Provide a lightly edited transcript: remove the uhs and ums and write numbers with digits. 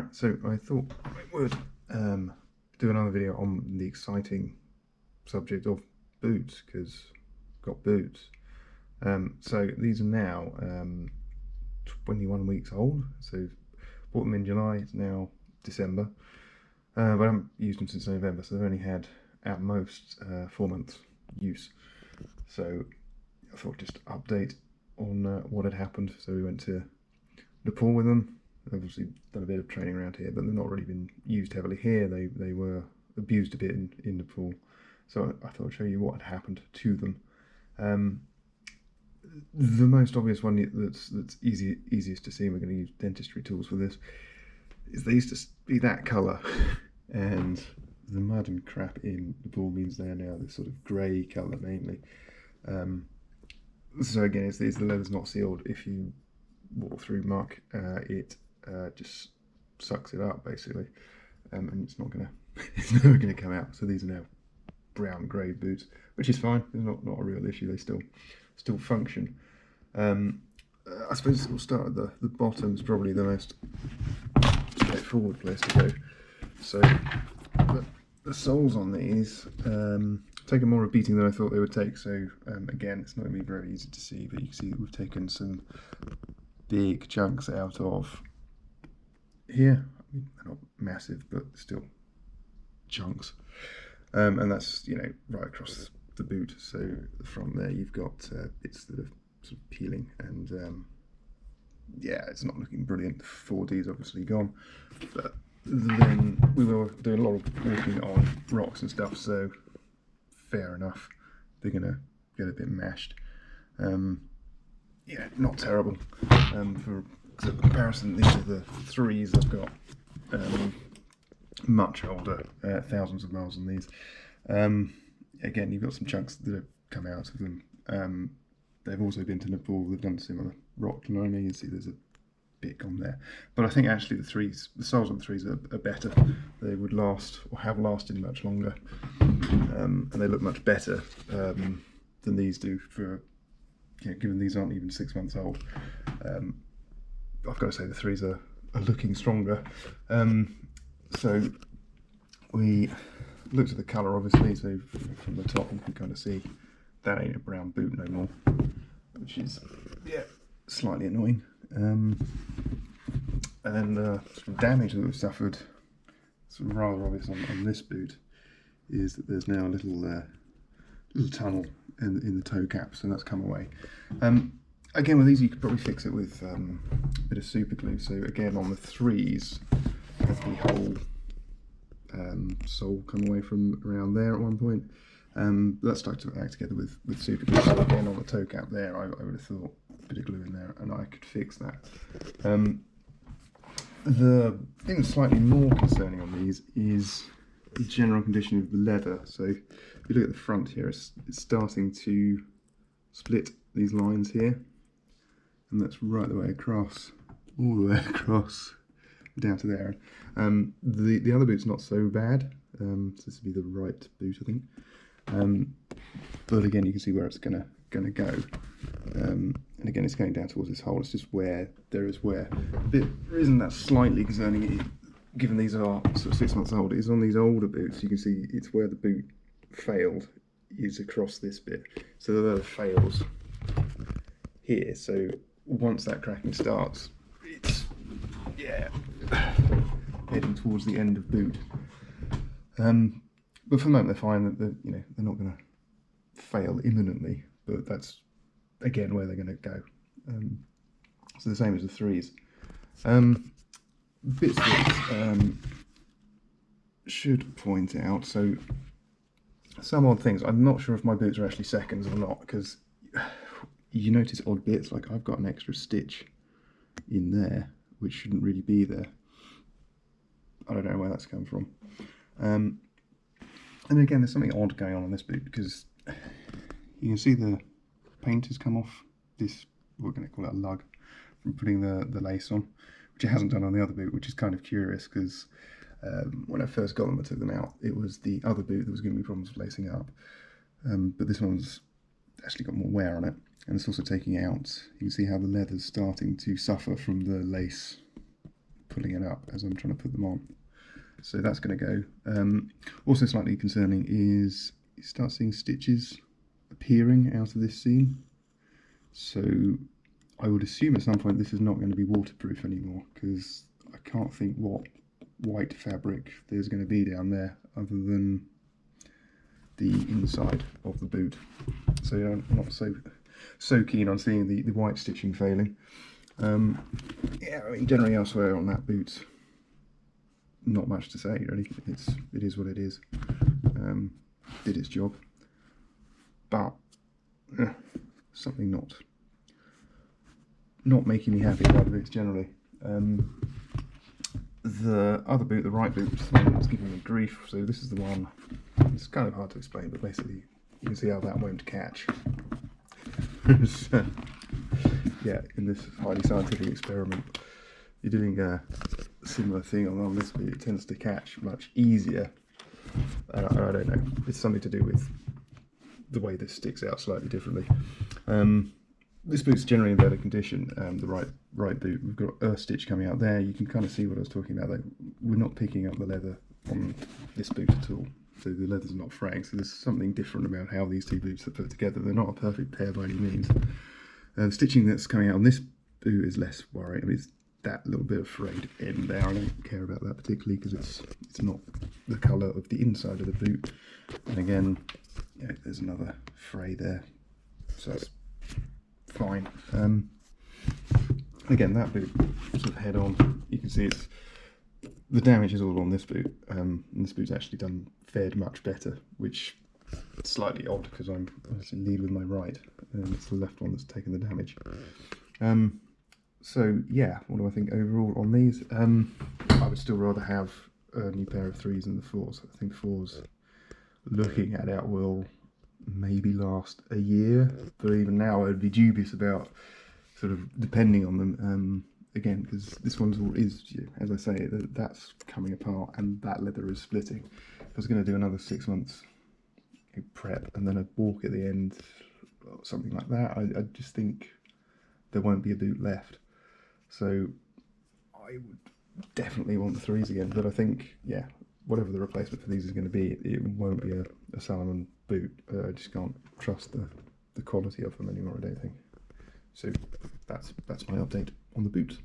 Right, so I thought I would do another video on the exciting subject of boots, because I've got boots. So these are now 21 weeks old, so bought them in July, it's now December, but I haven't used them since November, so they've only had at most 4 months use. So I thought just update on what had happened. So we went to Nepal with them. Obviously done a bit of training around here, but they've not really been used heavily here. They were abused a bit in Nepal, so I thought I'd show you what had happened to them. The most obvious one that's easiest to see, and we're going to use dentistry tools for this, is they used to be that colour, and the mud and crap in Nepal means they're now this sort of grey colour mainly. So again, it's the leather's not sealed. If you walk through muck, it just sucks it up basically, and it's never gonna come out. So these are now brown grey boots, which is fine. It's not a real issue. They still function. I suppose we'll start at the bottom. Is probably the most straightforward place to go. So the soles on these taken more of a beating than I thought they would take. So again, it's not going to be very easy to see, but you can see that we've taken some big chunks out of here. I mean, they're not massive, but still chunks, and that's, you know, right across the boot. So from there you've got bits that are sort of peeling, and yeah, it's not looking brilliant. The 4D's obviously gone, but then we were doing a lot of walking on rocks and stuff, so fair enough, they're gonna get a bit mashed. Yeah, not terrible. For comparison, these are the 3s I've got, much older, thousands of miles on these. Again, you've got some chunks that have come out of them. They've also been to Nepal. They've done similar rock climbing. You can see there's a bit on there, but I think actually the soles on the 3s are better. They would last, or have lasted, much longer, and they look much better than these do. For, you know, given these aren't even 6 months old, I've got to say the 3s are looking stronger. So we looked at the colour, obviously. So from the top you can kind of see that ain't a brown boot no more, which is, yeah, slightly annoying. And the sort of damage that we've suffered, sort of rather obvious on this boot, is that there's now a little tunnel in the toe cap, so that's come away. Again, with these you could probably fix it with a bit of super glue. So again, on the 3s, have the whole sole come away from around there at one point. That stuck back together with super glue. So again, on the toe cap there, I would have thought a bit of glue in there and I could fix that. The thing that's slightly more concerning on these is the general condition of the leather. So if you look at the front here, it's starting to split these lines here, and that's right the way across, all the way across down to there. The other boot's not so bad, so this would be the right boot, I think. But again, you can see where it's gonna go, and again, it's going down towards this hole. It's just where there is wear. The reason that's slightly concerning, given these are sort of 6 months old, is on these older boots. You can see it's where the boot failed is across this bit, so the leather fails here. So once that cracking starts, it's, yeah, heading towards the end of boot. But for the moment they're fine. That, you know, they're not going to fail imminently, but that's again where they're going to go. So the same as the 3s. Bits that should point out. So some odd things. I'm not sure if my boots are actually seconds or not, because you notice odd bits, like I've got an extra stitch in there which shouldn't really be there. I don't know where that's come from. And again, there's something odd going on this boot, because you can see the paint has come off this, we're going to call it a lug, from putting the lace on, which it hasn't done on the other boot, which is kind of curious, because when I first got them, I took them out, it was the other boot that was giving me problems with lacing up, but this one's actually got more wear on it, and it's also taking out, you can see how the leather's starting to suffer from the lace pulling it up as I'm trying to put them on. So that's going to go. Also slightly concerning is you start seeing stitches appearing out of this seam. So I would assume at some point this is not going to be waterproof anymore, because I can't think what white fabric there's going to be down there other than the inside of the boot. So yeah, I'm not so keen on seeing the white stitching failing. Yeah, I mean, generally elsewhere on that boot, not much to say really. It is what it is. Did its job, but something not making me happy about the boots generally. The other boot, the right boot, is the one that's giving me grief. So this is the one. It's kind of hard to explain, but basically you can see how that won't catch. Yeah, in this highly scientific experiment, you're doing a similar thing on this boot. It tends to catch much easier. I don't know. It's something to do with the way this sticks out slightly differently. This boot's generally in better condition. The right boot, we've got earth stitch coming out there. You can kind of see what I was talking about. We're not picking up the leather on this boot at all. So the leather's not fraying. So there's something different about how these two boots are put together. They're not a perfect pair by any means. The stitching that's coming out on this boot is less worrying. I mean, it's that little bit of frayed end there. I don't care about that particularly because it's not the colour of the inside of the boot. And again, yeah, there's another fray there. So that's fine. Again, that boot sort of head on. You can see the damage is all on this boot, and this boot's actually fared much better, which is slightly odd because I'm obviously lead with my right, and it's the left one that's taken the damage. So yeah, what do I think overall on these? I would still rather have a new pair of 3s than the 4s. I think 4s, looking at it, will maybe last a year, but even now I'd be dubious about sort of depending on them. Again, because this one's as I say, that's coming apart and that leather is splitting. If I was going to do another 6 months prep and then a walk at the end, or something like that, I just think there won't be a boot left. So I would definitely want the 3s again, but I think, yeah, whatever the replacement for these is going to be, it won't be a Salomon boot. I just can't trust the quality of them anymore, I don't think. So that's my update on the boots.